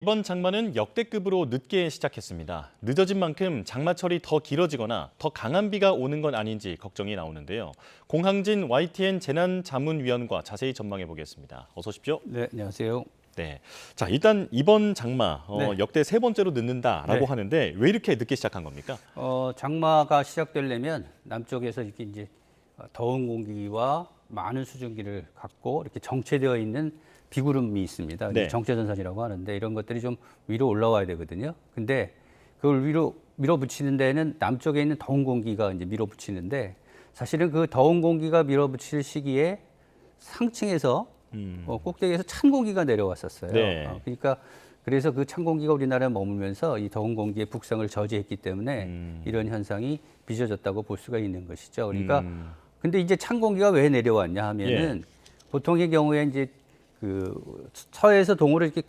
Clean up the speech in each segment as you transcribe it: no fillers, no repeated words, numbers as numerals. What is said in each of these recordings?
이번 장마는 역대급으로 늦게 시작했습니다. 늦어진 만큼 장마철이 더 길어지거나 더 강한 비가 오는 건 아닌지 걱정이 나오는데요. 공항진 YTN 재난자문위원과 자세히 전망해 보겠습니다. 어서 오십시오. 네, 안녕하세요. 네, 자 일단 이번 장마 네. 역대 세 번째로 늦는다라고 네. 하는데 왜 이렇게 늦게 시작한 겁니까? 장마가 시작되려면 남쪽에서 이렇게 이제 더운 공기와 많은 수증기를 갖고 이렇게 정체되어 있는 비구름이 있습니다. 네. 정체전선이라고 하는데 이런 것들이 좀 위로 올라와야 되거든요. 근데 그걸 위로 밀어붙이는 데는 남쪽에 있는 더운 공기가 이제 밀어붙이는데 사실은 그 더운 공기가 밀어붙일 시기에 상층에서 꼭대기에서 찬 공기가 내려왔었어요. 네. 그러니까 그래서 그 찬 공기가 우리나라에 머물면서 이 더운 공기의 북상을 저지했기 때문에 이런 현상이 빚어졌다고 볼 수가 있는 것이죠. 그러니까 근데 이제 찬 공기가 왜 내려왔냐 하면은 보통의 경우에 이제 그 서에서 동으로 이렇게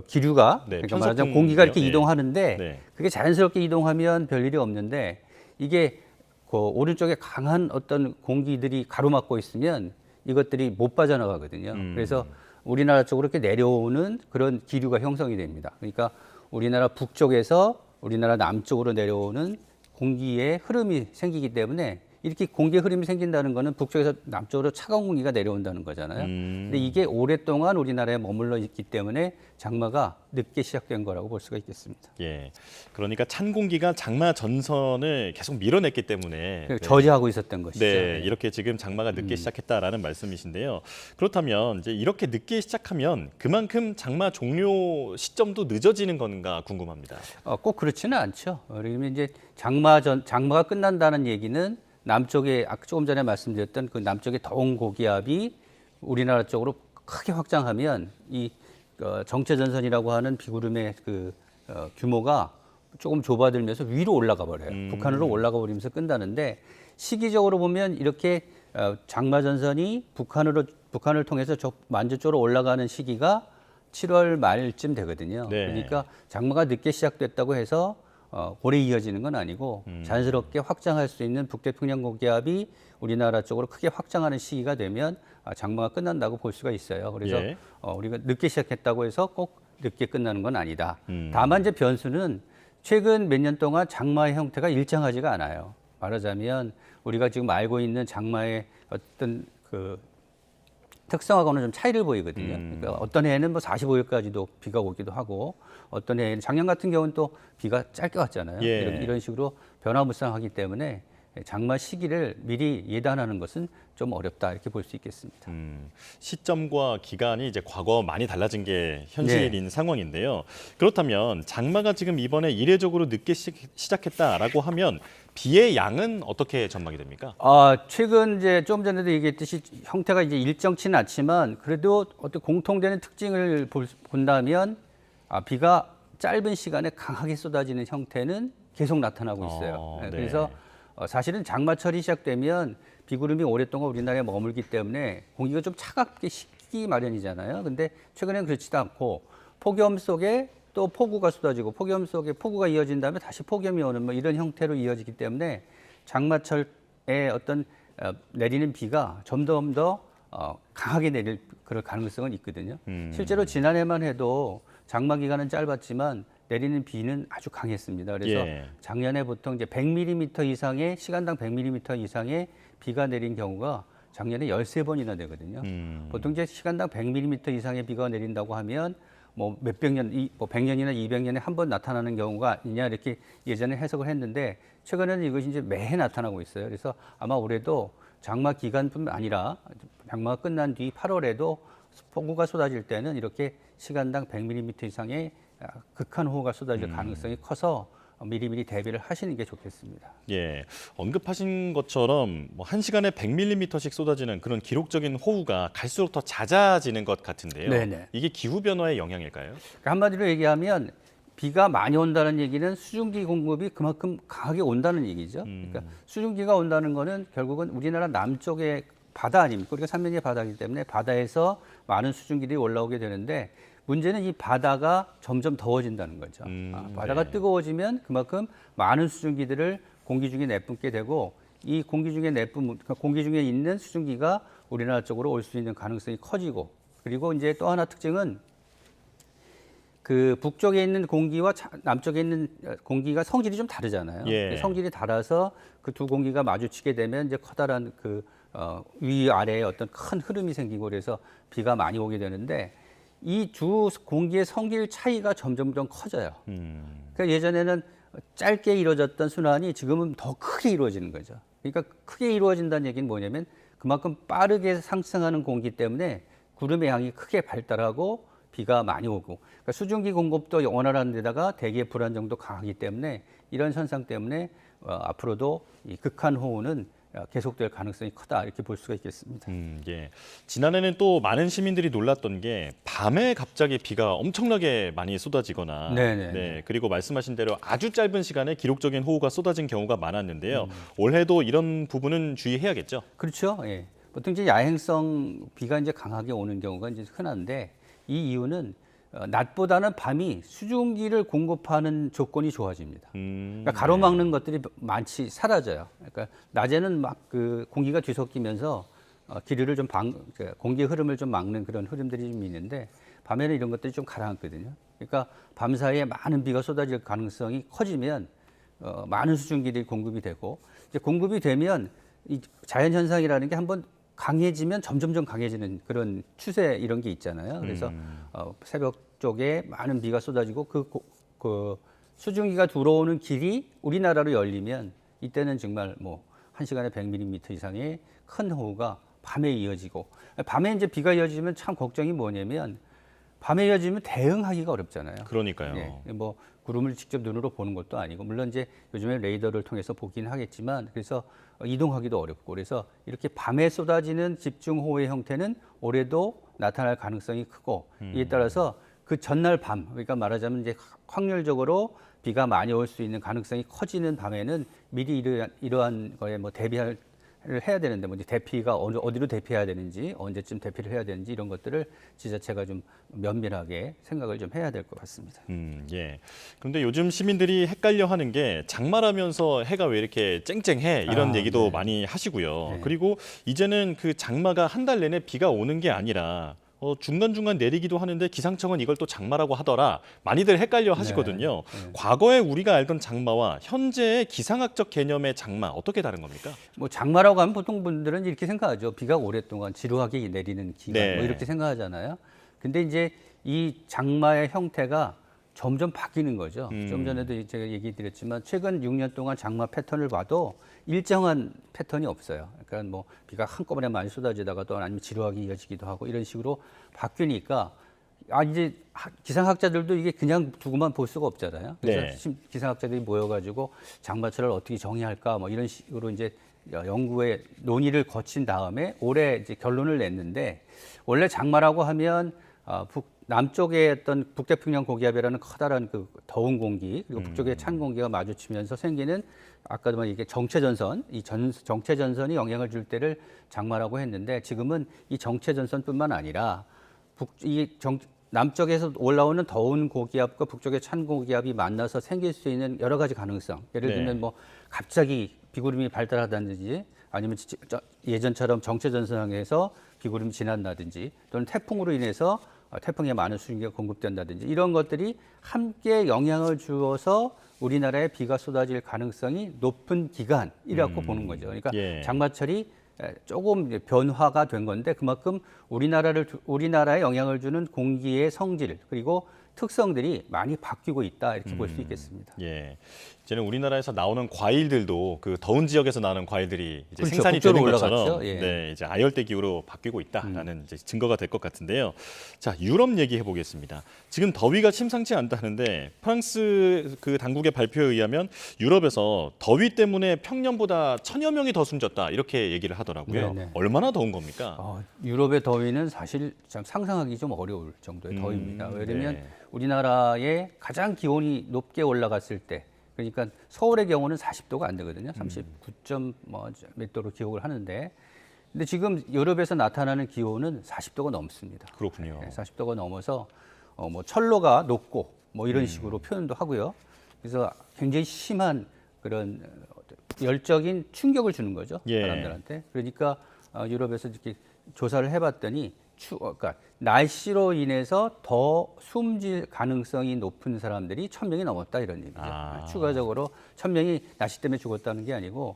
기류가 네, 그러니까 말하자면 편서풍이요. 공기가 이렇게 네. 이동하는데 네. 그게 자연스럽게 이동하면 별일이 없는데 이게 그 오른쪽에 강한 어떤 공기들이 가로막고 있으면 이것들이 못 빠져나가거든요. 그래서 우리나라 쪽으로 이렇게 내려오는 그런 기류가 형성이 됩니다. 그러니까 우리나라 북쪽에서 우리나라 남쪽으로 내려오는 공기의 흐름이 생기기 때문에 이렇게 공기의 흐름이 생긴다는 거는 북쪽에서 남쪽으로 차가운 공기가 내려온다는 거잖아요. 근데 이게 오랫동안 우리나라에 머물러 있기 때문에 장마가 늦게 시작된 거라고 볼 수가 있겠습니다. 예, 그러니까 찬 공기가 장마 전선을 계속 밀어냈기 때문에 저지하고 있었던 것이죠. 네, 이렇게 지금 장마가 늦게 시작했다라는 말씀이신데요. 그렇다면 이제 이렇게 늦게 시작하면 그만큼 장마 종료 시점도 늦어지는 건가 궁금합니다. 꼭 그렇지는 않죠. 그러면 이제 장마가 끝난다는 얘기는 남쪽에 아까 조금 전에 말씀드렸던 그 남쪽의 더운 고기압이 우리나라 쪽으로 크게 확장하면 이 정체전선이라고 하는 비구름의 규모가 조금 좁아들면서 위로 올라가 버려요. 북한으로 올라가 버리면서 끝나는데 시기적으로 보면 이렇게 장마전선이 북한을 통해서 만주 쪽으로 올라가는 시기가 7월 말쯤 되거든요. 네. 그러니까 장마가 늦게 시작됐다고 해서 오래 이어지는 건 아니고 자연스럽게 확장할 수 있는 북태평양 고기압이 우리나라 쪽으로 크게 확장하는 시기가 되면 장마가 끝난다고 볼 수가 있어요. 그래서 예. 우리가 늦게 시작했다고 해서 꼭 늦게 끝나는 건 아니다. 다만 이제 변수는 최근 몇 년 동안 장마의 형태가 일정하지가 않아요. 말하자면 우리가 지금 알고 있는 장마의 어떤 특성하고는 좀 차이를 보이거든요. 그러니까 어떤 해에는 뭐 45일까지도 비가 오기도 하고 어떤 해에는 작년 같은 경우는 또 비가 짧게 왔잖아요. 예. 이런 식으로 변화무쌍하기 때문에 장마 시기를 미리 예단하는 것은 좀 어렵다 이렇게 볼 수 있겠습니다. 시점과 기간이 이제 과거 많이 달라진 게 현실인 상황인데요. 그렇다면 장마가 지금 이번에 이례적으로 늦게 시작했다라고 하면 비의 양은 어떻게 전망이 됩니까? 최근 이제 좀 전에도 얘기했듯이 형태가 이제 일정치는 않지만 그래도 어떤 공통되는 특징을 본다면 비가 짧은 시간에 강하게 쏟아지는 형태는 계속 나타나고 있어요. 네. 그래서 사실은 장마철이 시작되면 비구름이 오랫동안 우리나라에 머물기 때문에 공기가 좀 차갑게 식기 마련이잖아요. 근데 최근에는 그렇지도 않고 폭염 속에 또 폭우가 쏟아지고 폭염 속에 폭우가 이어진 다음에 다시 폭염이 오는 뭐 이런 형태로 이어지기 때문에 장마철에 어떤 내리는 비가 점점 더 강하게 내릴 그럴 가능성은 있거든요. 실제로 지난해만 해도 장마 기간은 짧았지만 내리는 비는 아주 강했습니다. 그래서 작년에 보통 이제 100mm 이상의 시간당 100mm 이상의 비가 내린 경우가 작년에 13번이나 되거든요. 보통 이제 시간당 100mm 이상의 비가 내린다고 하면 뭐 몇백 년, 뭐 100년이나 200년에 한 번 나타나는 경우가 있냐 이렇게 예전에 해석을 했는데 최근에는 이것이 이제 매해 나타나고 있어요. 그래서 아마 올해도 장마 기간뿐만 아니라 장마가 끝난 뒤 8월에도 폭우가 쏟아질 때는 이렇게 시간당 100mm 이상의 극한 호우가 쏟아질 가능성이 커서 미리미리 대비를 하시는 게 좋겠습니다. 예, 언급하신 것처럼 뭐 1시간에 100mm씩 쏟아지는 그런 기록적인 호우가 갈수록 더 잦아지는 것 같은데요. 네네. 이게 기후 변화의 영향일까요? 그러니까 한마디로 얘기하면 비가 많이 온다는 얘기는 수증기 공급이 그만큼 강하게 온다는 얘기죠. 그러니까 수증기가 온다는 거는 결국은 우리나라 남쪽의 바다 아닙니까? 우리가 삼면의 바다이기 때문에 바다에서 많은 수증기들이 올라오게 되는데 문제는 이 바다가 점점 더워진다는 거죠. 바다가 뜨거워지면 그만큼 많은 수증기들을 공기 중에 내뿜게 되고 이 공기 중에 있는 수증기가 우리나라 쪽으로 올 수 있는 가능성이 커지고 그리고 이제 또 하나 특징은 그 북쪽에 있는 공기와 남쪽에 있는 공기가 성질이 좀 다르잖아요. 예. 성질이 달라서 그 두 공기가 마주치게 되면 이제 커다란 위아래에 어떤 큰 흐름이 생기고 그래서 비가 많이 오게 되는데 이 두 공기의 성질 차이가 점점점 커져요. 그러니까 예전에는 짧게 이루어졌던 순환이 지금은 더 크게 이루어지는 거죠. 그러니까 크게 이루어진다는 얘기는 뭐냐면 그만큼 빠르게 상승하는 공기 때문에 구름의 양이 크게 발달하고 비가 많이 오고 그러니까 수증기 공급도 원활한 데다가 대기의 불안정도 강하기 때문에 이런 현상 때문에 앞으로도 이 극한호우는 계속될 가능성이 크다 이렇게 볼 수가 있겠습니다. 예. 지난해는 또 많은 시민들이 놀랐던 게 밤에 갑자기 비가 엄청나게 많이 쏟아지거나 네네. 네, 그리고 말씀하신 대로 아주 짧은 시간에 기록적인 호우가 쏟아진 경우가 많았는데요. 올해도 이런 부분은 주의해야겠죠. 그렇죠. 예. 보통 이제 야행성 비가 이제 강하게 오는 경우가 이제 흔한데 이 이유는 낮보다는 밤이 수증기를 공급하는 조건이 좋아집니다. 그러니까 가로막는 것들이 많이 사라져요. 그러니까 낮에는 막 그 공기가 뒤섞이면서 기류를 좀 공기의 흐름을 좀 막는 그런 흐름들이 좀 있는데 밤에는 이런 것들이 좀 가라앉거든요. 그러니까 밤 사이에 많은 비가 쏟아질 가능성이 커지면 많은 수증기들이 공급이 되고 이제 공급이 되면 이 자연 현상이라는 게 한번 강해지면 점점점 강해지는 그런 추세 이런 게 있잖아요. 그래서 새벽 쪽에 많은 비가 쏟아지고 그 수증기가 들어오는 길이 우리나라로 열리면 이때는 정말 뭐 1시간에 100mm 이상의 큰 호우가 밤에 이어지고 밤에 이제 비가 이어지면 참 걱정이 뭐냐면 밤에 이어지면 대응하기가 어렵잖아요. 그러니까요. 예, 뭐 구름을 직접 눈으로 보는 것도 아니고 물론 이제 요즘에 레이더를 통해서 보긴 하겠지만 그래서 이동하기도 어렵고 그래서 이렇게 밤에 쏟아지는 집중호우의 형태는 올해도 나타날 가능성이 크고 이에 따라서 그 전날 밤 그러니까 말하자면 이제 확률적으로 비가 많이 올 수 있는 가능성이 커지는 밤에는 미리 이러한 거에 뭐 대비를 해야 되는데 뭐 이제 대피가 어디로 대피해야 되는지 언제쯤 대피를 해야 되는지 이런 것들을 지자체가 좀 면밀하게 생각을 좀 해야 될 것 같습니다. 예. 그런데 요즘 시민들이 헷갈려하는 게 장마라면서 해가 왜 이렇게 쨍쨍해 이런 얘기도 네. 많이 하시고요. 네. 그리고 이제는 그 장마가 한 달 내내 비가 오는 게 아니라 중간중간 내리기도 하는데 기상청은 이걸 또 장마라고 하더라. 많이들 헷갈려 하시거든요. 과거에 우리가 알던 장마와 현재의 기상학적 개념의 장마 어떻게 다른 겁니까? 뭐 장마라고 하면 보통 분들은 이렇게 생각하죠. 비가 오랫동안 지루하게 내리는 기간 네. 뭐 이렇게 생각하잖아요. 근데 이제 이 장마의 형태가 점점 바뀌는 거죠. 좀 전에도 제가 얘기 드렸지만 최근 6년 동안 장마 패턴을 봐도 일정한 패턴이 없어요. 그러니까 뭐 비가 한꺼번에 많이 쏟아지다가 또 아니면 지루하게 이어지기도 하고 이런 식으로 바뀌니까 이제 기상학자들도 이게 그냥 두고만 볼 수가 없잖아요. 그래서 네. 기상학자들이 모여가지고 장마철을 어떻게 정의할까 뭐 이런 식으로 이제 연구의 논의를 거친 다음에 올해 이제 결론을 냈는데 원래 장마라고 하면 남쪽에 어떤 북태평양 고기압이라는 커다란 그 더운 공기 그리고 북쪽에 찬 공기가 마주치면서 생기는 아까도 말 이게 정체전선, 정체전선이 영향을 줄 때를 장마라고 했는데 지금은 이 정체전선뿐만 아니라 남쪽에서 올라오는 더운 고기압과 북쪽의 찬 고기압이 만나서 생길 수 있는 여러 가지 가능성. 예를 들면 뭐 갑자기 비구름이 발달하다든지 아니면 예전처럼 정체전선에서 비구름이 지난다든지 또는 태풍으로 인해서 태풍에 많은 수증기가 공급된다든지 이런 것들이 함께 영향을 주어서 우리나라에 비가 쏟아질 가능성이 높은 기간이라고 보는 거죠. 그러니까 장마철이 조금 변화가 된 건데 그만큼 우리나라에 영향을 주는 공기의 성질 그리고 특성들이 많이 바뀌고 있다 이렇게 볼 수 있겠습니다. 예. 이제는 우리나라에서 나오는 과일들도 그 더운 지역에서 나는 과일들이 이제 그렇죠. 생산이 되는 것처럼 올라갔죠. 예. 네, 이제 아열대 기후로 바뀌고 있다라는 이제 증거가 될 것 같은데요. 자, 유럽 얘기해 보겠습니다. 지금 더위가 심상치 않다는데 프랑스 그 당국의 발표에 의하면 유럽에서 더위 때문에 평년보다 1000여 명이 더 숨졌다 이렇게 얘기를 하더라고요. 네네. 얼마나 더운 겁니까? 유럽의 더위는 사실 참 상상하기 좀 어려울 정도의 더위입니다. 왜냐하면 네. 우리나라의 가장 기온이 높게 올라갔을 때 그러니까 서울의 경우는 40도가 안 되거든요. 39점 몇 도로 기록을 하는데 근데 지금 유럽에서 나타나는 기온은 40도가 넘습니다. 그렇군요. 40도가 넘어서 뭐 철로가 녹고 뭐 이런 식으로 표현도 하고요. 그래서 굉장히 심한 그런 열적인 충격을 주는 거죠. 예. 사람들한테. 그러니까 유럽에서 이렇게 조사를 해봤더니 그러니까 날씨로 인해서 더 숨질 가능성이 높은 사람들이 1,000명이 넘었다 이런 얘기죠. 추가적으로 1,000명이 날씨 때문에 죽었다는 게 아니고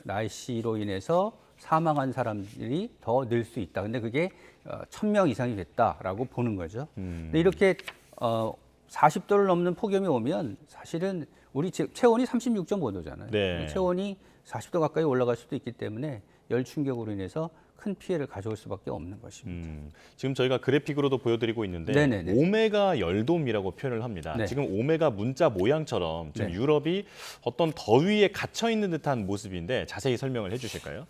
날씨로 인해서 사망한 사람들이 더 늘 수 있다. 근데 그게 1,000명 이상이 됐다라고 보는 거죠. 근데 이렇게 40도를 넘는 폭염이 오면 사실은 우리 체온이 36.5도잖아요. 네. 체온이 40도 가까이 올라갈 수도 있기 때문에 열 충격으로 인해서 큰 피해를 가져올 수밖에 없는 것입니다. 지금 저희가 그래픽으로도 보여드리고 있는데 네네네. 오메가 열돔이라고 표현을 합니다. 네. 지금 오메가 문자 모양처럼 지금 네. 유럽이 어떤 더위에 갇혀 있는 듯한 모습인데 자세히 설명을 해주실까요?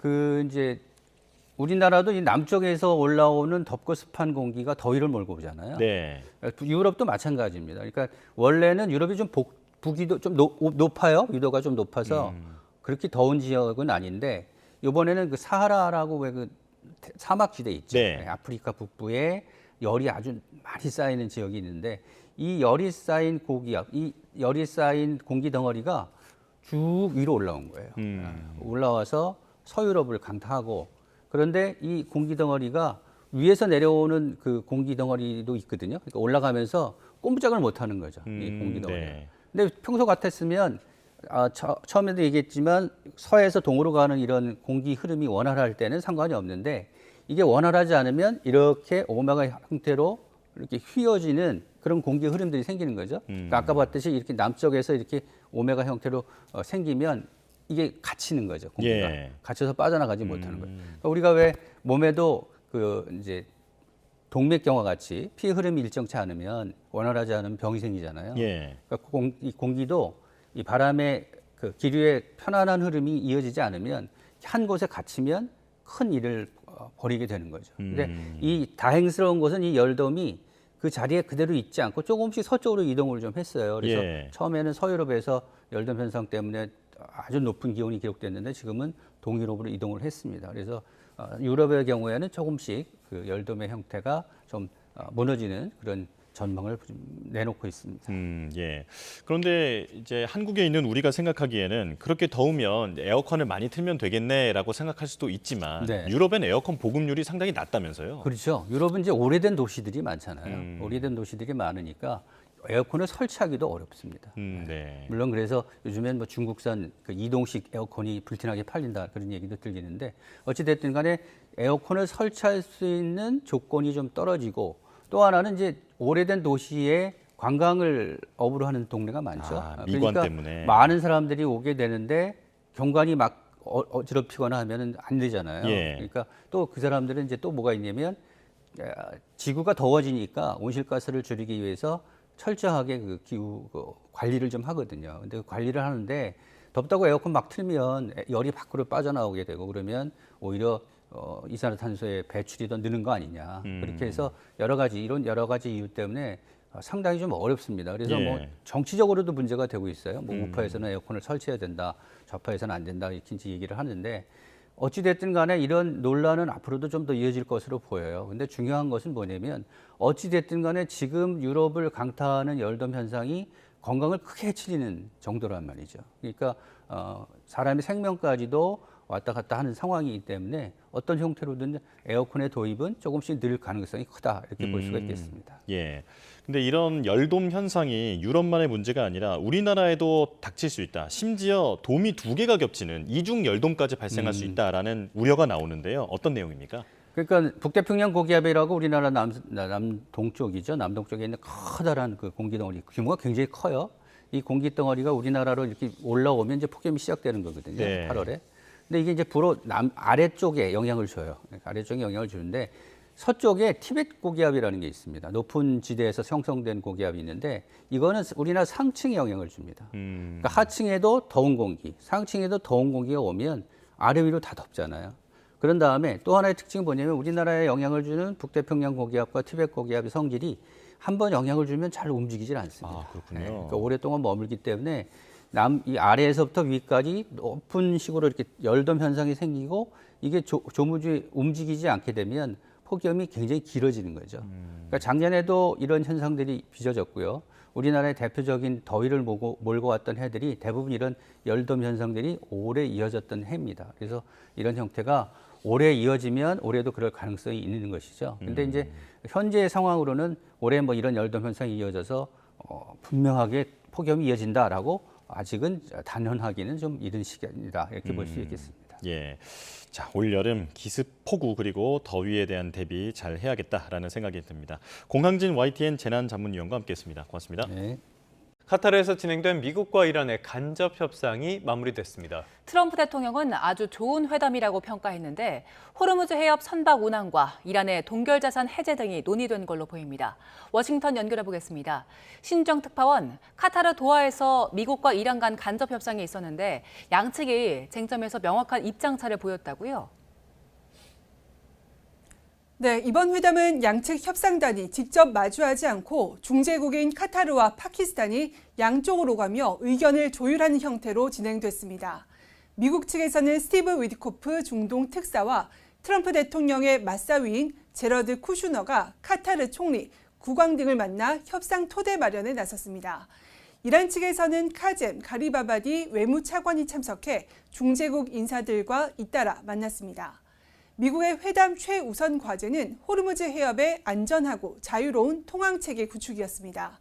이제 우리나라도 이 남쪽에서 올라오는 덥고 습한 공기가 더위를 몰고 오잖아요. 네. 유럽도 마찬가지입니다. 그러니까 원래는 유럽이 좀 북위도 좀 높아요. 위도가 좀 높아서 그렇게 더운 지역은 아닌데 이번에는 그 사하라라고 왜 그 사막지대 있죠. 네. 아프리카 북부에 열이 아주 많이 쌓이는 지역이 있는데 이 열이 쌓인 이 열이 쌓인 공기 덩어리가 쭉 위로 올라온 거예요. 올라와서 서유럽을 강타하고 그런데 이 공기 덩어리가 위에서 내려오는 그 공기 덩어리도 있거든요. 그러니까 올라가면서 꼼짝을 못 하는 거죠. 이 공기 덩어리가. 네. 근데 평소 같았으면 처음에도 얘기했지만 서에서 동으로 가는 이런 공기 흐름이 원활할 때는 상관이 없는데 이게 원활하지 않으면 이렇게 오메가 형태로 이렇게 휘어지는 그런 공기 흐름들이 생기는 거죠. 그러니까 아까 봤듯이 이렇게 남쪽에서 이렇게 오메가 형태로 생기면 이게 갇히는 거죠. 공기가 예. 갇혀서 빠져나가지 못하는 거예요. 그러니까 우리가 왜 몸에도 그 이제 동맥경화 같이 피 흐름이 일정치 않으면 원활하지 않은 병이 생기잖아요. 예. 그러니까 이 공기도 이 바람의 그 기류의 편안한 흐름이 이어지지 않으면 한 곳에 갇히면 큰 일을 벌이게 되는 거죠. 근데 이 다행스러운 것은 이 열돔이 그 자리에 그대로 있지 않고 조금씩 서쪽으로 이동을 좀 했어요. 그래서 예. 처음에는 서유럽에서 열돔 현상 때문에 아주 높은 기온이 기록됐는데 지금은 동유럽으로 이동을 했습니다. 그래서 유럽의 경우에는 조금씩 그 열돔의 형태가 좀 무너지는 그런 전망을 내놓고 있습니다. 예. 그런데 이제 한국에 있는 우리가 생각하기에는 그렇게 더우면 에어컨을 많이 틀면 되겠네라고 생각할 수도 있지만 네. 유럽엔 에어컨 보급률이 상당히 낮다면서요? 그렇죠. 유럽은 이제 오래된 도시들이 많잖아요. 오래된 도시들이 많으니까 에어컨을 설치하기도 어렵습니다. 네. 물론 그래서 요즘엔 뭐 중국산 그 이동식 에어컨이 불티나게 팔린다 그런 얘기도 들리는데 어찌 됐든 간에 에어컨을 설치할 수 있는 조건이 좀 떨어지고 또 하나는 이제 오래된 도시에 관광을 업으로 하는 동네가 많죠. 미관 그러니까 때문에. 많은 사람들이 오게 되는데 경관이 막 어지럽히거나 하면은 안 되잖아요. 예. 그러니까 또 그 사람들은 이제 또 뭐가 있냐면 지구가 더워지니까 온실가스를 줄이기 위해서 철저하게 그 기후 관리를 좀 하거든요. 근데 그 관리를 하는데 덥다고 에어컨 막 틀면 열이 밖으로 빠져나오게 되고 그러면 오히려 이산화탄소의 배출이 더 느는 거 아니냐. 그렇게 해서 여러 가지 이유 때문에 상당히 좀 어렵습니다. 그래서 예. 뭐 정치적으로도 문제가 되고 있어요. 뭐 우파에서는 에어컨을 설치해야 된다, 좌파에서는 안 된다 이렇게 얘기를 하는데 어찌 됐든 간에 이런 논란은 앞으로도 좀 더 이어질 것으로 보여요. 근데 중요한 것은 뭐냐면 어찌 됐든 간에 지금 유럽을 강타하는 열돔 현상이 건강을 크게 해치는 정도란 말이죠. 그러니까 사람의 생명까지도 왔다 갔다 하는 상황이기 때문에 어떤 형태로든 에어컨의 도입은 조금씩 늘 가능성이 크다 이렇게 볼 수가 있겠습니다. 예. 근데 이런 열돔 현상이 유럽만의 문제가 아니라 우리나라에도 닥칠 수 있다. 심지어 돔이 2개가 겹치는 이중 열돔까지 발생할 수 있다라는 우려가 나오는데요. 어떤 내용입니까? 그러니까 북태평양 고기압이라고 우리나라 남동쪽이죠. 남동쪽에 있는 커다란 그 공기덩어리 규모가 굉장히 커요. 이 공기덩어리가 우리나라로 이렇게 올라오면 이제 폭염이 시작되는 거거든요. 네. 8월에. 근데 이게 이제 주로 아래쪽에 영향을 줘요. 그러니까 아래쪽에 영향을 주는데 서쪽에 티베트 고기압이라는 게 있습니다. 높은 지대에서 형성된 고기압이 있는데 이거는 우리나라 상층에 영향을 줍니다. 그러니까 하층에도 더운 공기, 상층에도 더운 공기가 오면 아래 위로 다 덥잖아요. 그런 다음에 또 하나의 특징은 뭐냐면 우리나라에 영향을 주는 북태평양 고기압과 티베트 고기압의 성질이 한번 영향을 주면 잘 움직이질 않습니다. 아, 그렇군요. 네, 그러니까 오랫동안 머물기 때문에 이 아래에서부터 위까지 높은 식으로 이렇게 열돔 현상이 생기고 이게 조무주에 움직이지 않게 되면 폭염이 굉장히 길어지는 거죠. 그러니까 작년에도 이런 현상들이 빚어졌고요. 우리나라의 대표적인 더위를 몰고 왔던 해들이 대부분 이런 열돔 현상들이 오래 이어졌던 해입니다. 그래서 이런 형태가 올해 이어지면 올해도 그럴 가능성이 있는 것이죠. 근데 이제 현재 상황으로는 올해 뭐 이런 열돔 현상이 이어져서 분명하게 폭염이 이어진다라고 아직은 단언하기는 좀 이른 시기입니다. 이렇게 볼 수 있겠습니다. 예. 자, 올 여름 기습 폭우 그리고 더위에 대한 대비 잘 해야겠다라는 생각이 듭니다. 공항진 YTN 재난자문위원과 함께했습니다. 고맙습니다. 네. 카타르에서 진행된 미국과 이란의 간접 협상이 마무리됐습니다. 트럼프 대통령은 아주 좋은 회담이라고 평가했는데 호르무즈 해협 선박 운항과 이란의 동결자산 해제 등이 논의된 걸로 보입니다. 워싱턴 연결해 보겠습니다. 신정 특파원, 카타르 도하에서 미국과 이란 간 간접 협상이 있었는데 양측이 쟁점에서 명확한 입장차를 보였다고요? 네, 이번 회담은 양측 협상단이 직접 마주하지 않고 중재국인 카타르와 파키스탄이 양쪽으로 가며 의견을 조율하는 형태로 진행됐습니다. 미국 측에서는 스티브 위드코프 중동 특사와 트럼프 대통령의 맞사위인 제러드 쿠슈너가 카타르 총리, 국왕 등을 만나 협상 토대 마련에 나섰습니다. 이란 측에서는 카젬 가리바바디 외무차관이 참석해 중재국 인사들과 잇따라 만났습니다. 미국의 회담 최우선 과제는 호르무즈 해협의 안전하고 자유로운 통항체계 구축이었습니다.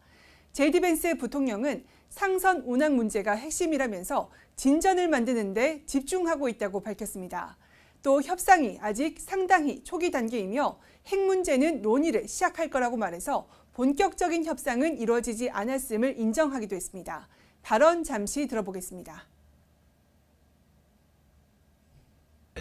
제디 벤스 부통령은 상선 운항 문제가 핵심이라면서 진전을 만드는 데 집중하고 있다고 밝혔습니다. 또 협상이 아직 상당히 초기 단계이며 핵 문제는 논의를 시작할 거라고 말해서 본격적인 협상은 이루어지지 않았음을 인정하기도 했습니다. 발언 잠시 들어보겠습니다.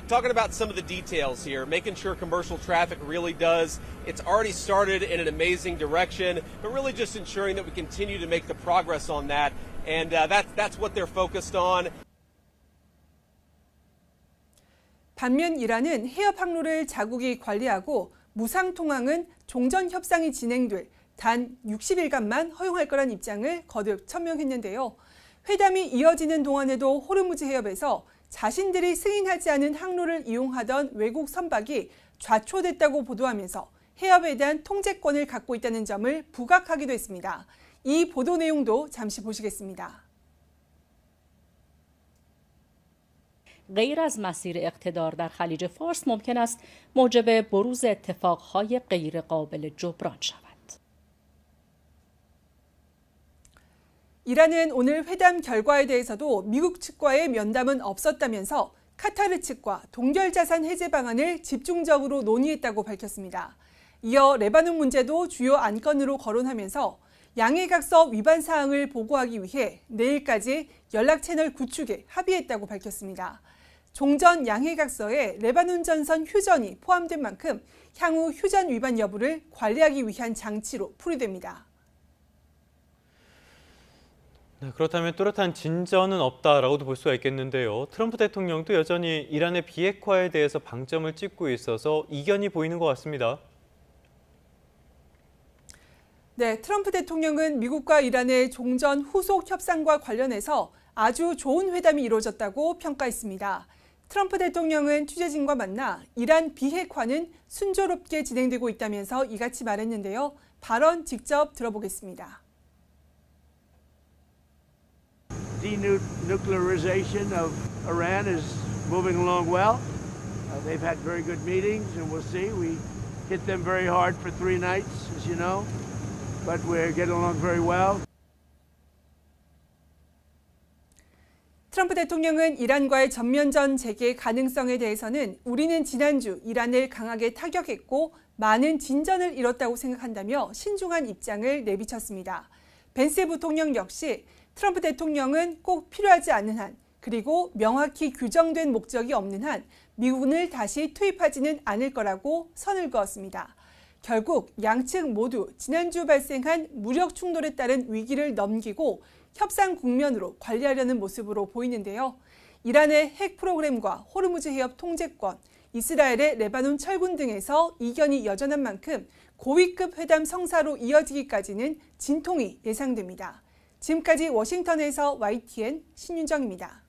Talking about some of the details here, making sure commercial traffic really does. It's already started in an amazing direction, but really just ensuring that we continue to make the progress on that. And that's what they're focused on. 반면 이란은 해협 항로를 자국이 관리하고 무상 통항은 종전 협상이 진행될 단 60일간만 허용할 거란 입장을 거듭 천명했는데요. 회담이 이어지는 동안에도 호르무즈 해협에서 자신들이 승인하지 않은 항로를 이용하던 외국 선박이 좌초됐다고 보도하면서 해협에 대한 통제권을 갖고 있다는 점을 부각하기도 했습니다. 이 보도 내용도 잠시 보시겠습니다. غیر از مسیر اقتدار در خلیج فارس ممکن است موجب بروز اتفاقهای غیر قابل جبران شود. 이란은 오늘 회담 결과에 대해서도 미국 측과의 면담은 없었다면서 카타르 측과 동결자산 해제 방안을 집중적으로 논의했다고 밝혔습니다. 이어 레바논 문제도 주요 안건으로 거론하면서 양해각서 위반 사항을 보고하기 위해 내일까지 연락 채널 구축에 합의했다고 밝혔습니다. 종전 양해각서에 레바논 전선 휴전이 포함된 만큼 향후 휴전 위반 여부를 관리하기 위한 장치로 풀이됩니다. 네, 그렇다면 뚜렷한 진전은 없다라고도 볼 수가 있겠는데요. 트럼프 대통령도 여전히 이란의 비핵화에 대해서 방점을 찍고 있어서 이견이 보이는 것 같습니다. 네, 트럼프 대통령은 미국과 이란의 종전 후속 협상과 관련해서 아주 좋은 회담이 이루어졌다고 평가했습니다. 트럼프 대통령은 취재진과 만나 이란 비핵화는 순조롭게 진행되고 있다면서 이같이 말했는데요. 발언 직접 들어보겠습니다. Denuclearization of Iran is moving along well. They've had very good meetings, and we'll see. We hit them very hard for 3 nights, as you know, but we're getting along very well. 트럼프 대통령은 이란과의 전면전 재개 가능성에 대해서는 우리는 지난주 이란을 강하게 타격했고 많은 진전을 이뤘다고 생각한다며 신중한 입장을 내비쳤습니다. 벤스 부통령 역시 트럼프 대통령은 꼭 필요하지 않은 한 그리고 명확히 규정된 목적이 없는 한 미군을 다시 투입하지는 않을 거라고 선을 그었습니다. 결국 양측 모두 지난주 발생한 무력 충돌에 따른 위기를 넘기고 협상 국면으로 관리하려는 모습으로 보이는데요. 이란의 핵 프로그램과 호르무즈 해협 통제권, 이스라엘의 레바논 철군 등에서 이견이 여전한 만큼 고위급 회담 성사로 이어지기까지는 진통이 예상됩니다. 지금까지 워싱턴에서 YTN 신윤정입니다.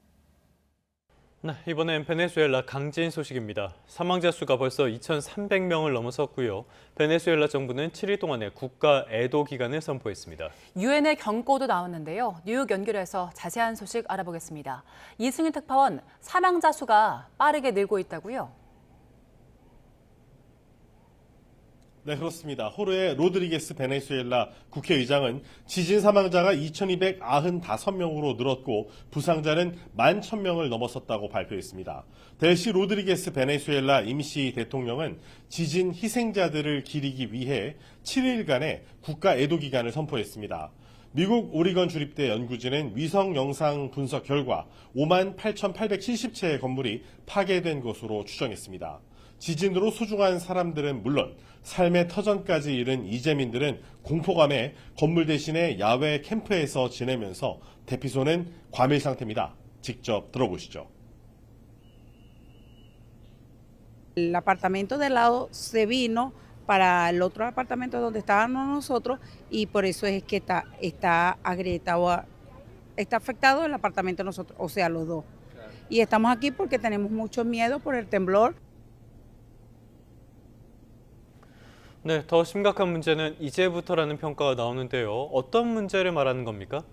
네, 이번엔 베네수엘라 강진 소식입니다. 사망자 수가 벌써 2,300명을 넘어섰고요. 베네수엘라 정부는 7일 동안의 국가 애도 기간을 선포했습니다. 유엔의 경고도 나왔는데요. 뉴욕 연결해서 자세한 소식 알아보겠습니다. 이승윤 특파원, 사망자 수가 빠르게 늘고 있다고요? 네, 그렇습니다. 호르헤 로드리게스 베네수엘라 국회의장은 지진 사망자가 2,295명으로 늘었고 부상자는 11,000명을 넘어섰다고 발표했습니다. 델시 로드리게스 베네수엘라 임시 대통령은 지진 희생자들을 기리기 위해 7일간의 국가 애도 기간을 선포했습니다. 미국 오리건 주립대 연구진은 위성 영상 분석 결과 58,870채의 건물이 파괴된 것으로 추정했습니다. 지진으로 소중한 사람들은 물론 삶의 터전까지 잃은 이재민들은 공포감에 건물 대신에 야외 캠프에서 지내면서 대피소는 과밀 상태입니다. 직접 들어보시죠. El apartamento de al lado se vino para el otro apartamento donde estábamos nosotros y por eso es que está agrietado, está afectado el apartamento de nosotros, o sea, los dos. Y estamos aquí porque tenemos mucho miedo por el temblor. 네, 더 심각한 문제는 이제부터라는 평가가 나오는데요. 어떤 문제를 말하는 겁니까?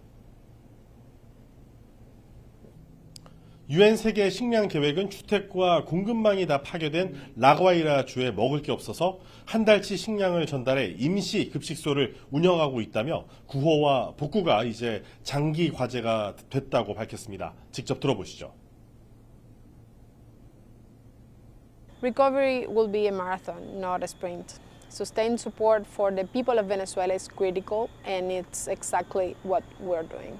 유엔 세계 식량 계획은 주택과 공급망이 다 파괴된 라과이라 주에 먹을 게 없어서 한 달치 식량을 전달해 임시 급식소를 운영하고 있다며 구호와 복구가 이제 장기 과제가 됐다고 밝혔습니다. 직접 들어보시죠. Recovery will be a marathon, not a sprint. Sustained support for the people of Venezuela is critical, and it's exactly what we're doing.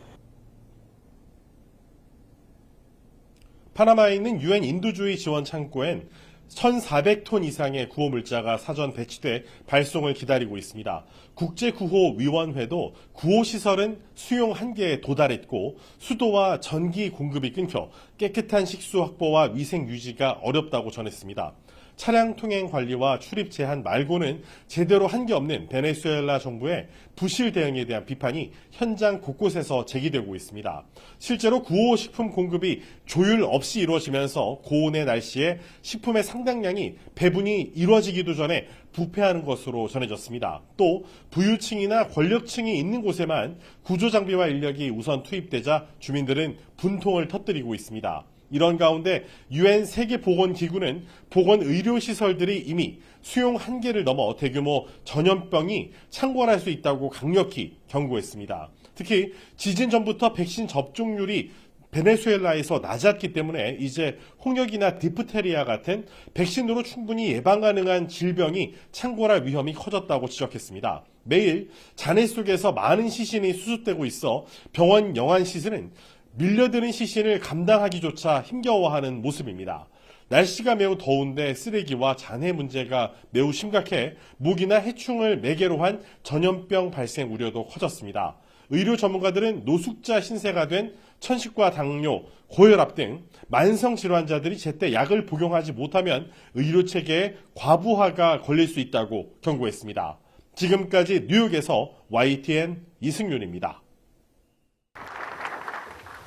파나마에 있는 유엔 인도주의 지원 창고엔 1,400톤 이상의 구호 물자가 사전 배치돼 발송을 기다리고 있습니다. 국제구호위원회도 구호 시설은 수용 한계에 도달했고 수도와 전기 공급이 끊겨 깨끗한 식수 확보와 위생 유지가 어렵다고 전했습니다. 차량 통행 관리와 출입 제한 말고는 제대로 한 게 없는 베네수엘라 정부의 부실 대응에 대한 비판이 현장 곳곳에서 제기되고 있습니다. 실제로 구호 식품 공급이 조율 없이 이루어지면서 고온의 날씨에 식품의 상당량이 배분이 이루어지기도 전에 부패하는 것으로 전해졌습니다. 또 부유층이나 권력층이 있는 곳에만 구조장비와 인력이 우선 투입되자 주민들은 분통을 터뜨리고 있습니다. 이런 가운데 유엔 세계보건기구는 보건의료시설들이 이미 수용 한계를 넘어 대규모 전염병이 창궐할 수 있다고 강력히 경고했습니다. 특히 지진 전부터 백신 접종률이 베네수엘라에서 낮았기 때문에 이제 홍역이나 디프테리아 같은 백신으로 충분히 예방 가능한 질병이 창궐할 위험이 커졌다고 지적했습니다. 매일 잔해 속에서 많은 시신이 수습되고 있어 병원 영안시설은 밀려드는 시신을 감당하기조차 힘겨워하는 모습입니다. 날씨가 매우 더운데 쓰레기와 잔해 문제가 매우 심각해 모기나 해충을 매개로 한 전염병 발생 우려도 커졌습니다. 의료 전문가들은 노숙자 신세가 된 천식과 당뇨, 고혈압 등 만성 질환자들이 제때 약을 복용하지 못하면 의료 체계에 과부하가 걸릴 수 있다고 경고했습니다. 지금까지 뉴욕에서 YTN 이승윤입니다.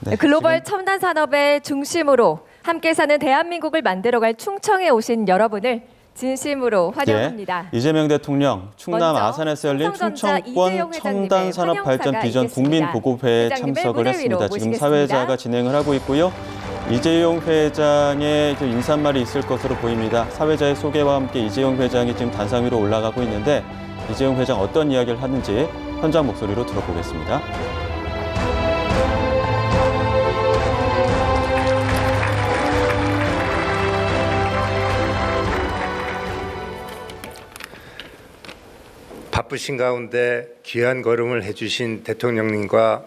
네, 글로벌 첨단 산업의 중심으로 함께 사는 대한민국을 만들어갈 충청에 오신 여러분을 진심으로 환영합니다. 이재명 대통령 충남 먼저 아산에서 열린 삼성전자 충청권 이재용 첨단 산업 발전 환영사가 비전 국민 있겠습니다. 보고회에 회장님을 참석을 무대 했습니다. 위로 지금 모시겠습니다. 사회자가 진행을 하고 있고요. 이재용 회장의 인사말이 있을 것으로 보입니다. 사회자의 소개와 함께 이재용 회장이 지금 단상 위로 올라가고 있는데 이재용 회장 어떤 이야기를 하는지 현장 목소리로 들어보겠습니다. 바쁘신 가운데 귀한 걸음을 해주신 대통령님과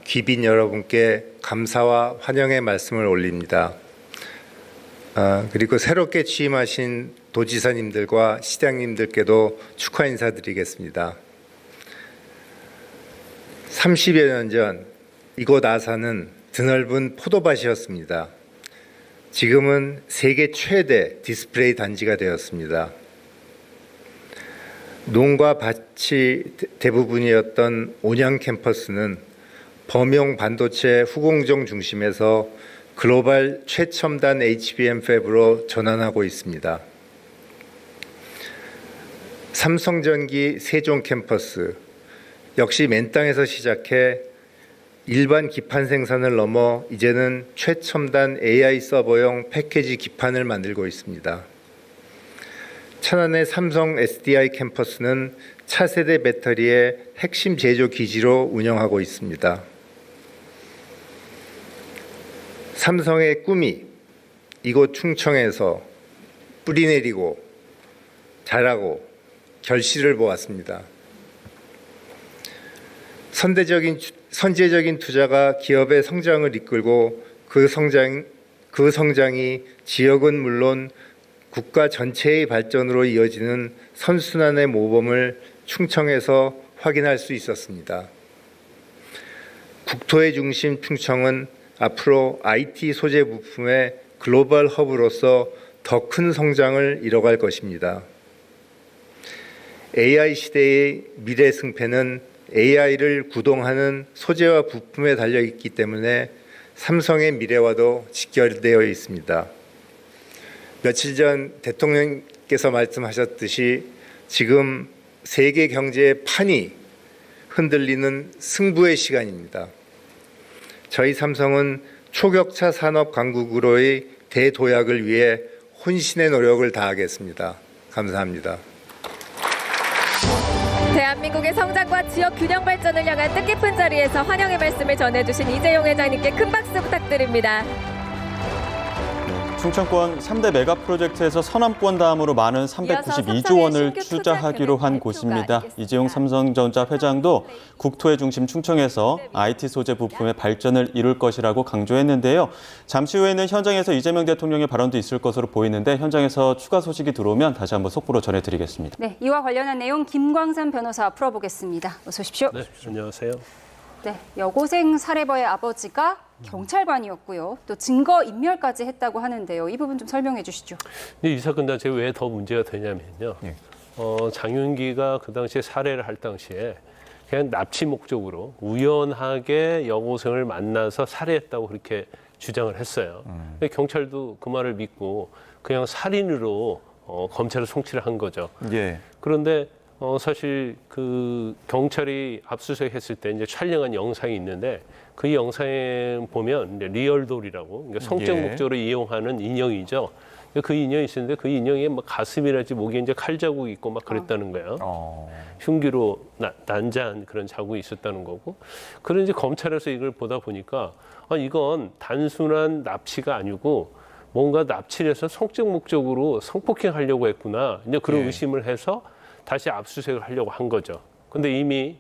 귀빈 여러분께 감사와 환영의 말씀을 올립니다. 그리고 새롭게 취임하신 도지사님들과 시장님들께도 축하 인사드리겠습니다. 30여 년 전 이곳 아산은 드넓은 포도밭이었습니다. 지금은 세계 최대 디스플레이 단지가 되었습니다. 농과 밭이 대부분이었던 온양 캠퍼스는 범용 반도체 후공정 중심에서 글로벌 최첨단 HBM 팹으로 전환하고 있습니다. 삼성전기 세종 캠퍼스 역시 맨 땅에서 시작해 일반 기판 생산을 넘어 이제는 최첨단 AI 서버용 패키지 기판을 만들고 있습니다. 천안의 삼성 SDI 캠퍼스는 차세대 배터리의 핵심 제조 기지로 운영하고 있습니다. 삼성의 꿈이 이곳 충청에서 뿌리내리고 자라고 결실을 보았습니다. 선제적인 투자가 기업의 성장을 이끌고 그 성장이 지역은 물론 국가 전체의 발전으로 이어지는 선순환의 모범을 충청에서 확인할 수 있었습니다. 국토의 중심 충청은 앞으로 IT 소재 부품의 글로벌 허브로서 더 큰 성장을 이뤄갈 것입니다. AI 시대의 미래 승패는 AI를 구동하는 소재와 부품에 달려있기 때문에 삼성의 미래와도 직결되어 있습니다. 며칠 전 대통령께서 말씀하셨듯이 지금 세계 경제의 판이 흔들리는 승부의 시간입니다. 저희 삼성은 초격차 산업 강국으로의 대도약을 위해 혼신의 노력을 다하겠습니다. 감사합니다. 대한민국의 성장과 지역 균형 발전을 향한 뜻깊은 자리에서 환영의 말씀을 전해주신 이재용 회장님께 큰 박수 부탁드립니다. 충청권 3대 메가 프로젝트에서 서남권 다음으로 많은 392조 원을 투자하기로 한 곳입니다. 이재용 삼성전자 회장도 국토의 중심 충청에서 IT 소재 부품의 발전을 이룰 것이라고 강조했는데요. 잠시 후에는 현장에서 이재명 대통령의 발언도 있을 것으로 보이는데 현장에서 추가 소식이 들어오면 다시 한번 속보로 전해드리겠습니다. 네, 이와 관련한 내용 김광삼 변호사 풀어보겠습니다. 어서 오십시오. 네, 안녕하세요. 네, 여고생 살해범의 아버지가 경찰관이었고요. 또 증거 인멸까지 했다고 하는데요. 이 부분 좀 설명해 주시죠. 근데 이 사건 자체가 왜 더 문제가 되냐면요. 장윤기가 그 당시에 살해를 할 당시에 그냥 납치 목적으로 우연하게 여고생을 만나서 살해했다고 그렇게 주장을 했어요. 근데 경찰도 그 말을 믿고 그냥 살인으로 검찰에 송치를 한 거죠. 예. 그런데 사실 그 경찰이 압수수색했을 때 이제 촬영한 영상이 있는데 그 영상에 보면 이제 리얼돌이라고 그러니까 성적 목적으로 이용하는 인형이죠. 그 인형이 있었는데 그 인형에 막 가슴이랄지 목에 이제 칼 자국이 있고 막 그랬다는 거예요. 흉기로 난자한 그런 자국이 있었다는 거고. 그런 이제 검찰에서 이걸 보다 보니까 이건 단순한 납치가 아니고 뭔가 납치를 해서 성적 목적으로 성폭행하려고 했구나. 이제 그런 의심을 해서 다시 압수수색을 하려고 한 거죠. 근데 이미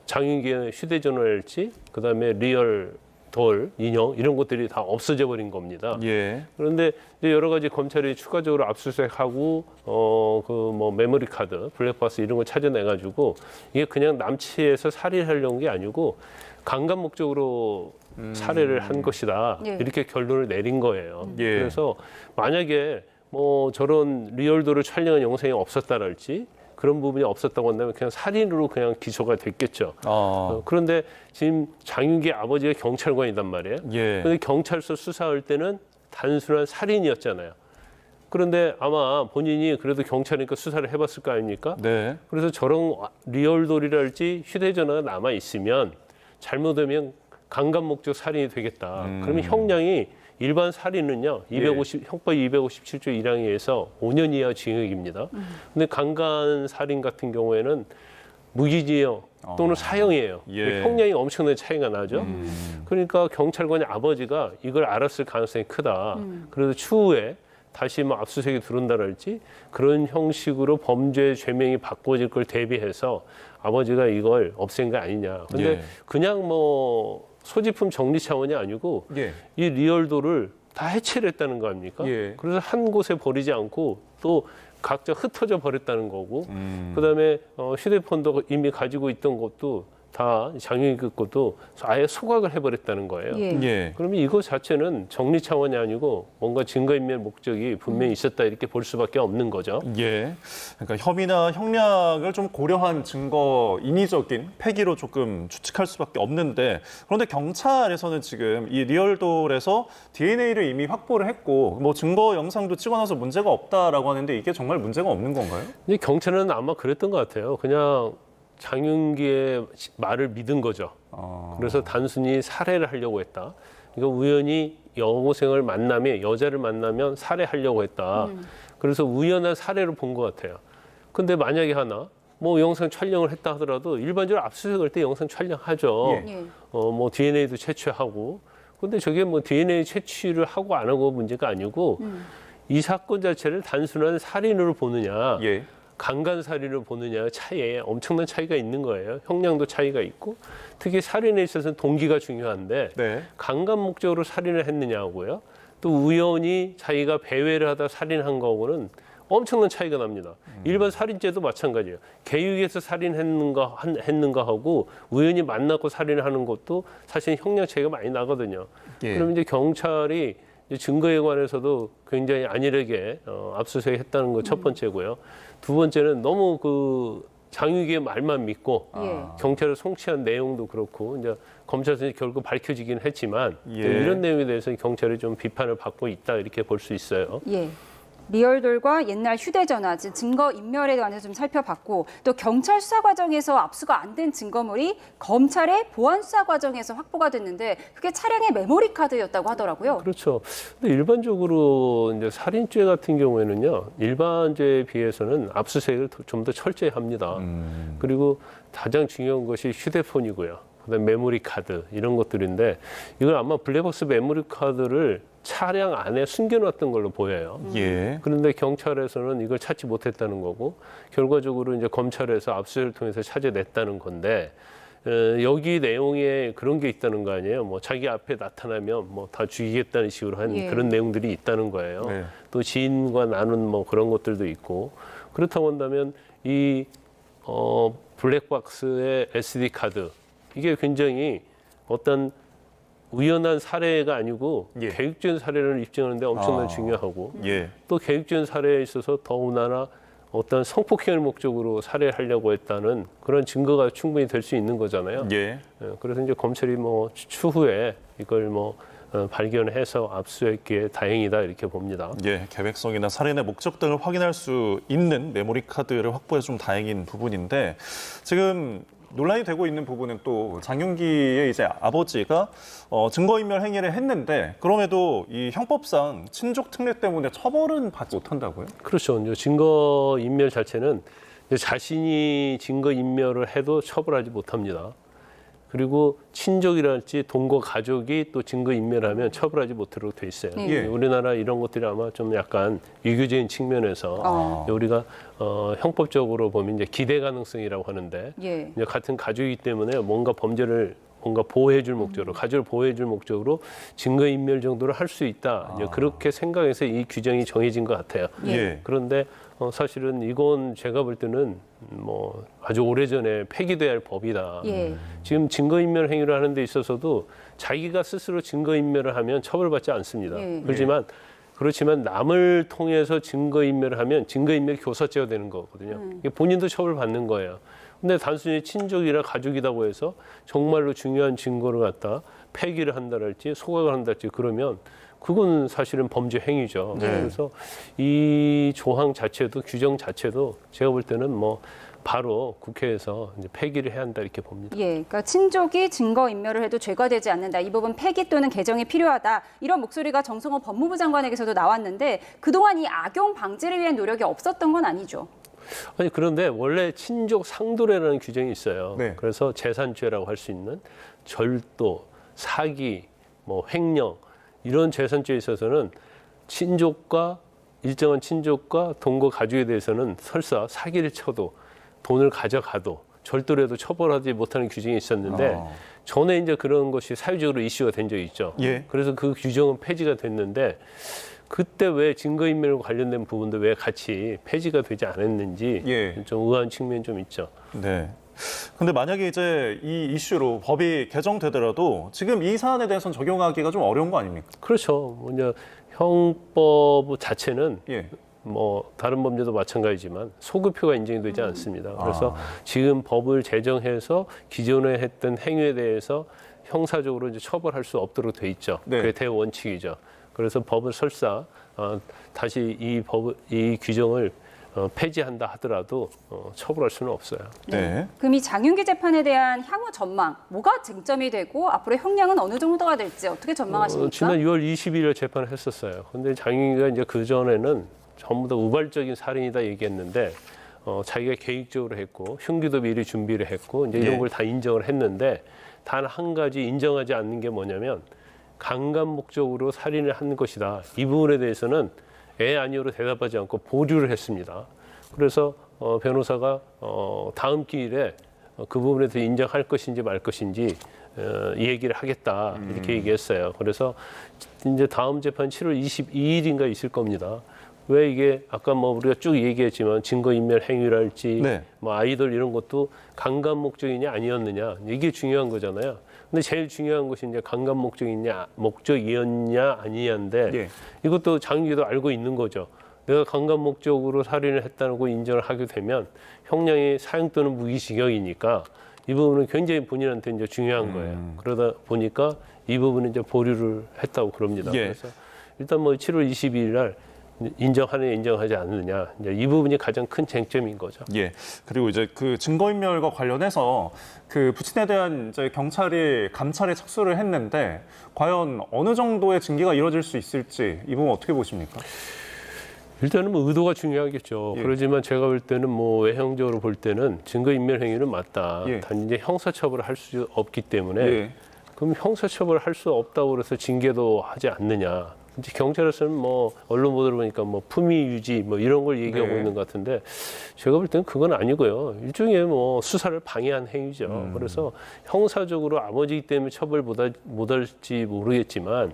장윤기의 휴대전화랄지 그다음에 리얼 돌, 인형 이런 것들이 다 없어져 버린 겁니다. 예. 그런데 이제 여러 가지 검찰이 추가적으로 압수수색하고 메모리 카드, 블랙박스 이런 걸 찾아내 가지고 이게 그냥 남치해서 살해하려는 게 아니고 강간 목적으로 살해를 한 것이다. 이렇게 결론을 내린 거예요. 그래서 만약에 저런 리얼도를 촬영한 영상이 없었다랄지 그런 부분이 없었다고 한다면 그냥 살인으로 그냥 기소가 됐겠죠. 그런데 지금 장윤기 아버지가 경찰관이단 말이에요. 그런데 경찰서 수사할 때는 단순한 살인이었잖아요. 그런데 아마 본인이 그래도 경찰이니까 수사를 해봤을 거 아닙니까? 네. 그래서 저런 리얼돌이랄지 휴대전화가 남아 있으면 잘못하면 강간 목적 살인이 되겠다. 그러면 형량이 일반 살인은요, 형법 257조 1항에 의해서 5년 이하 징역입니다. 근데 강간 살인 같은 경우에는 무기징역 또는 사형이에요. 형량이 엄청나게 차이가 나죠. 그러니까 경찰관의 아버지가 이걸 알았을 가능성이 크다. 그래서 추후에 다시 압수수색이 들어온다랄지 그런 형식으로 범죄 죄명이 바꿔질 걸 대비해서 아버지가 이걸 없앤 거 아니냐. 근데 그냥 소지품 정리 차원이 아니고 이 리얼도를 다 해체를 했다는 거 아닙니까? 그래서 한 곳에 버리지 않고 또 각자 흩어져 버렸다는 거고 그다음에 휴대폰도 이미 가지고 있던 것도 다 장윤기 것도 아예 소각을 해버렸다는 거예요. 그러면 이거 자체는 정리 차원이 아니고 뭔가 증거인멸 목적이 분명히 있었다 이렇게 볼 수밖에 없는 거죠. 그러니까 혐의나 형량을 좀 고려한 증거 인위적인 폐기로 조금 추측할 수밖에 없는데 그런데 경찰에서는 지금 이 리얼돌에서 DNA를 이미 확보를 했고 증거 영상도 찍어놔서 문제가 없다라고 하는데 이게 정말 문제가 없는 건가요? 근데 경찰은 아마 그랬던 것 같아요. 그냥 장윤기의 말을 믿은 거죠. 그래서 단순히 살해를 하려고 했다. 그러니까 우연히 여고생을 만나면 여자를 만나면 살해하려고 했다. 그래서 우연한 사례로 본 것 같아요. 근데 만약에 하나 뭐 영상 촬영을 했다 하더라도 일반적으로 압수수색할 때 영상 촬영하죠. 예. 뭐 DNA도 채취하고. 근데 저게 뭐 DNA 채취를 하고 안 하고 문제가 아니고 이 사건 자체를 단순한 살인으로 보느냐, 예. 강간 살인을 보느냐 차이에 엄청난 차이가 있는 거예요. 형량도 차이가 있고 특히 살인에 있어서는 동기가 중요한데 네. 강간 목적으로 살인을 했느냐고요. 또 우연히 자기가 배회를 하다 살인한 거하고는 엄청난 차이가 납니다. 일반 살인죄도 마찬가지예요. 계획해서 살인했는가 하고 우연히 만나고 살인하는 것도 사실 형량 차이가 많이 나거든요. 예. 그럼 이제 경찰이 이제 증거에 관해서도 굉장히 안일하게 압수수색했다는 거 첫 번째고요. 두 번째는 너무 그 장유기의 말만 믿고 경찰을 송치한 내용도 그렇고 이제 검찰에서 결국 밝혀지긴 했지만 예. 이런 내용에 대해서 경찰이 좀 비판을 받고 있다 이렇게 볼 수 있어요. 예. 리얼돌과 옛날 휴대전화, 즉 증거 인멸에 관해서 좀 살펴봤고 또 경찰 수사 과정에서 압수가 안 된 증거물이 검찰의 보안 수사 과정에서 확보가 됐는데 그게 차량의 메모리 카드였다고 하더라고요. 그렇죠. 근데 일반적으로 이제 살인죄 같은 경우에는요, 일반죄에 비해서는 압수수색을 좀 더 철저히 합니다. 그리고 가장 중요한 것이 휴대폰이고요. 그다음 메모리 카드 이런 것들인데 이걸 아마 블랙박스 메모리 카드를 차량 안에 숨겨놨던 걸로 보여요. 예. 그런데 경찰에서는 이걸 찾지 못했다는 거고 결과적으로 이제 검찰에서 압수수색을 통해서 찾아냈다는 건데 여기 내용에 그런 게 있다는 거 아니에요. 뭐 자기 앞에 나타나면 뭐 다 죽이겠다는 식으로 한 그런 내용들이 있다는 거예요. 네. 또 지인과 나눈 뭐 그런 것들도 있고 그렇다고 한다면 이 블랙박스의 SD 카드 이게 굉장히 어떤 우연한 사례가 아니고 계획적인 사례를 입증하는 데 엄청나게 중요하고 또 계획적인 사례에 있어서 더군다나 어떤 성폭행을 목적으로 살해하려고 했다는 그런 증거가 충분히 될 수 있는 거잖아요. 그래서 이제 검찰이 뭐 추후에 이걸 뭐 발견해서 압수했기에 다행이다 이렇게 봅니다. 예, 계획성이나 살인의 목적 등을 확인할 수 있는 메모리 카드를 확보해서 좀 다행인 부분인데 지금 논란이 되고 있는 부분은 또 장윤기의 이제 아버지가 증거인멸 행위를 했는데 그럼에도 이 형법상 친족 특례 때문에 처벌은 받지 못한다고요? 그렇죠. 이제 증거인멸 자체는 이제 자신이 증거인멸을 해도 처벌하지 못합니다. 그리고 친족이랄지 동거 가족이 또 증거인멸하면 처벌하지 못하도록 돼 있어요. 우리나라 이런 것들이 아마 좀 약간 유교적인 측면에서 우리가 형법적으로 보면 이제 기대 가능성이라고 하는데 이제 같은 가족이기 때문에 뭔가 범죄를 뭔가 보호해줄 목적으로 가족을 보호해줄 목적으로 증거인멸 정도를 할 수 있다. 이제 그렇게 생각해서 이 규정이 정해진 것 같아요. 그런데 사실은 이건 제가 볼 때는 뭐 아주 오래전에 폐기돼야 할 법이다. 지금 증거인멸 행위를 하는 데 있어서도 자기가 스스로 증거인멸을 하면 처벌받지 않습니다. 그렇지만 남을 통해서 증거인멸을 하면 증거인멸 교사죄가 되는 거거든요. 본인도 처벌받는 거예요. 근데 단순히 친족이나 가족이라고 해서 정말로 중요한 증거를 갖다 폐기를 한다랄지 소각을 한다랄지 그러면 그건 사실은 범죄 행위죠. 그래서 이 조항 자체도 규정 자체도 제가 볼 때는 뭐 바로 국회에서 이제 폐기를 해야 한다 이렇게 봅니다. 그러니까 친족이 증거 인멸을 해도 죄가 되지 않는다. 이 부분 폐기 또는 개정이 필요하다. 이런 목소리가 정성호 법무부 장관에게서도 나왔는데 그동안 이 악용 방지를 위한 노력이 없었던 건 아니죠. 아니 그런데 원래 친족 상도례라는 규정이 있어요. 그래서 재산죄라고 할 수 있는 절도, 사기, 뭐 횡령 이런 재산죄에 있어서는 일정한 친족과 동거 가족에 대해서는 설사 사기를 쳐도 돈을 가져가도 절도를 해도 처벌하지 못하는 규정이 있었는데 전에 이제 그런 것이 사회적으로 이슈가 된 적이 있죠. 그래서 그 규정은 폐지가 됐는데 그때 왜 증거인멸과 관련된 부분도 왜 같이 폐지가 되지 않았는지 좀 의아한 측면이 좀 있죠. 네. 근데 만약에 이제 이 이슈로 법이 개정되더라도 지금 이 사안에 대해서는 적용하기가 좀 어려운 거 아닙니까? 그렇죠. 먼저 형법 자체는 뭐 다른 범죄도 마찬가지지만 소급표가 인정이 되지 않습니다. 그래서 지금 법을 제정해서 기존에 했던 행위에 대해서 형사적으로 이제 처벌할 수 없도록 돼 있죠. 그게 대원칙이죠. 그래서 법을 설사 다시 이 규정을 폐지한다 하더라도 처벌할 수는 없어요. 그럼 이 장윤기 재판에 대한 향후 전망, 뭐가 쟁점이 되고 앞으로 형량은 어느 정도가 될지 어떻게 전망하십니까? 지난 6월 22일 재판을 했었어요. 근데 장윤기가 이제 그 전에는 전부 다 우발적인 살인이다 얘기했는데 자기가 계획적으로 했고 흉기도 미리 준비를 했고 이제 이런 걸 다 인정을 했는데 단 한 가지 인정하지 않는 게 뭐냐면 강간 목적으로 살인을 한 것이다. 이 부분에 대해서는 아니오로 대답하지 않고 보류를 했습니다. 그래서 변호사가 다음 기일에 그 부분에 대해서 인정할 것인지 말 것인지 이 얘기를 하겠다 이렇게 얘기했어요. 그래서 이제 다음 재판 7월 22일인가 있을 겁니다. 왜 이게 아까 뭐 우리가 쭉 얘기했지만 증거인멸 행위랄지 뭐 아이돌 이런 것도 강간 목적이냐 아니었느냐 이게 중요한 거잖아요. 근데 제일 중요한 것이 이제 강간 목적이었냐 아니냐인데 이것도 장기도 알고 있는 거죠. 내가 강간 목적으로 살인을 했다는 거 인정을 하게 되면 형량이 사형 또는 무기징역이니까 이 부분은 굉장히 본인한테 이제 중요한 거예요. 그러다 보니까 이 부분은 이제 보류를 했다고 그럽니다. 그래서 일단 뭐 7월 22일 날 인정하느냐 인정하지 않느냐 이제 이 부분이 가장 큰 쟁점인 거죠. 그리고 이제 그 증거인멸과 관련해서 그 부친에 대한 이제 경찰이 감찰에 착수를 했는데 과연 어느 정도의 징계가 이루어질 수 있을지 이 부분 어떻게 보십니까? 일단은 뭐 의도가 중요하겠죠. 그렇지만 제가 볼 때는 뭐 외형적으로 볼 때는 증거인멸 행위는 맞다. 단지 이제 형사처벌을 할 수 없기 때문에 그럼 형사처벌을 할 수 없다고 그래서 징계도 하지 않느냐. 이제 경찰에서는 뭐 언론 보도를 보니까 뭐 품위 유지 뭐 이런 걸 얘기하고 있는 것 같은데 제가 볼 때는 그건 아니고요. 일종의 뭐 수사를 방해한 행위죠. 그래서 형사적으로 아버지이기 때문에 처벌 못할지 모르겠지만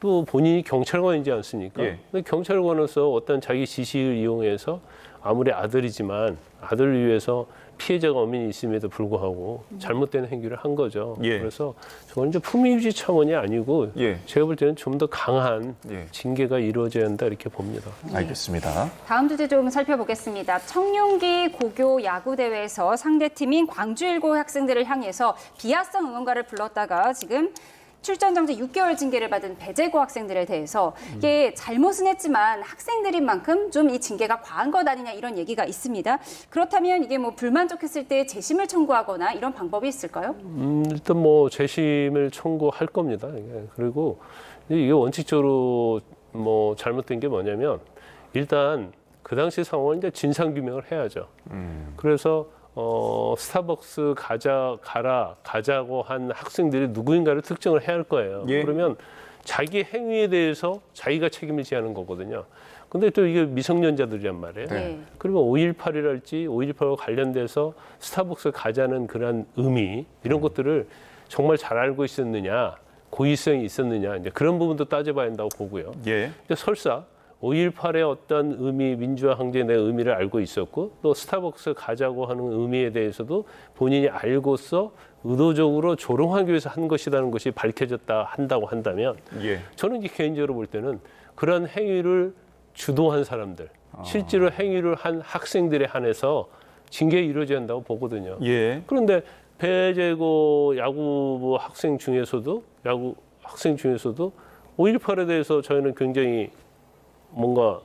또 본인이 경찰관이지 않습니까? 근데 경찰관으로서 어떤 자기 지식을 이용해서 아무리 아들이지만 아들을 위해서 피해자가 엄연히 있음에도 불구하고 잘못된 행위를 한 거죠. 그래서 저건 이제 품위유지 차원이 아니고 제가 볼 때는 좀 더 강한 징계가 이루어져야 한다 이렇게 봅니다. 알겠습니다. 다음 주제 좀 살펴보겠습니다. 청룡기 고교 야구 대회에서 상대팀인 광주일고 학생들을 향해서 비하성 응원가를 불렀다가 지금 출전 정지 6개월 징계를 받은 배재고 학생들에 대해서 이게 잘못은 했지만 학생들인 만큼 좀 이 징계가 과한 것 아니냐 이런 얘기가 있습니다. 그렇다면 이게 뭐 불만족했을 때 재심을 청구하거나 이런 방법이 있을까요? 일단 뭐 재심을 청구할 겁니다. 그리고 이게 원칙적으로 뭐 잘못된 게 뭐냐면 일단 그 당시 상황을 이제 진상 규명을 해야죠. 그래서 스타벅스 가자고 한 학생들이 누구인가를 특정을 해야 할 거예요. 그러면 자기 행위에 대해서 자기가 책임을 지야 하는 거거든요. 근데 또 이게 미성년자들이란 말이에요. 그러면 5.18이랄지 5.18과 관련돼서 스타벅스 가자는 그런 의미 이런 것들을 정말 잘 알고 있었느냐, 고의성이 있었느냐 이제 그런 부분도 따져봐야 한다고 보고요. 근데 설사 5.18의 어떤 의미, 민주화 항쟁의 의미를 알고 있었고 또 스타벅스 가자고 하는 의미에 대해서도 본인이 알고서 의도적으로 조롱하기 위해서 한 것이라는 것이 한다고 한다면 저는 이제 개인적으로 볼 때는 그런 행위를 주도한 사람들, 실제로 행위를 한 학생들에 한해서 징계가 이루어져야 한다고 보거든요. 그런데 배재고 야구부 학생 중에서도 5.18에 대해서 저희는 굉장히 뭔가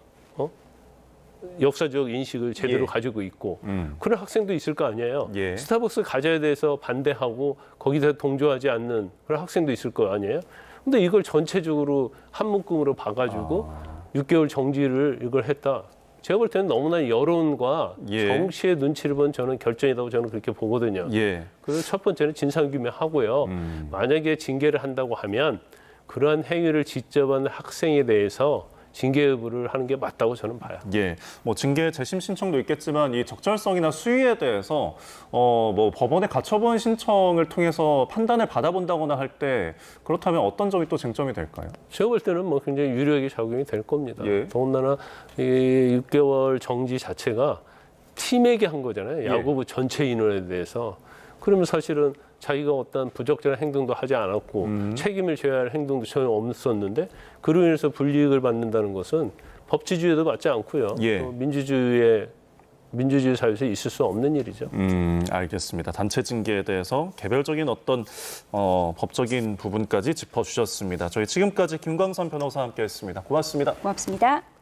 역사적 인식을 제대로 가지고 있고 그런 학생도 있을 거 아니에요. 스타벅스 가자에 대해서 반대하고 거기서 동조하지 않는 그런 학생도 있을 거 아니에요. 근데 이걸 전체적으로 한 묶음으로 봐가지고 6개월 정지를 이걸 했다. 제가 볼 때는 너무나 여론과 정치의 눈치를 본 저는 결정이라고 저는 그렇게 보거든요. 그래서 첫 번째는 진상규명하고요. 만약에 징계를 한다고 하면 그러한 행위를 직접한 학생에 대해서 징계 여부를 하는 게 맞다고 저는 봐요. 뭐 징계 재심 신청도 있겠지만 이 적절성이나 수위에 대해서 뭐 법원에 가처분 신청을 통해서 판단을 받아본다거나 할 때 그렇다면 어떤 점이 또 쟁점이 될까요? 제가 볼 때는 뭐 굉장히 유리하게 작용이 될 겁니다. 더군다나 이 6개월 정지 자체가 팀에게 한 거잖아요. 야구부 전체 인원에 대해서. 그러면 사실은 자기가 어떤 부적절한 행동도 하지 않았고 책임을 져야 할 행동도 전혀 없었는데 그로 인해서 불이익을 받는다는 것은 법치주의에도 맞지 않고요. 또 민주주의 사회에서 있을 수 없는 일이죠. 알겠습니다. 단체 징계에 대해서 개별적인 어떤 법적인 부분까지 짚어주셨습니다. 저희 지금까지 김광선 변호사와 함께했습니다. 고맙습니다. 고맙습니다.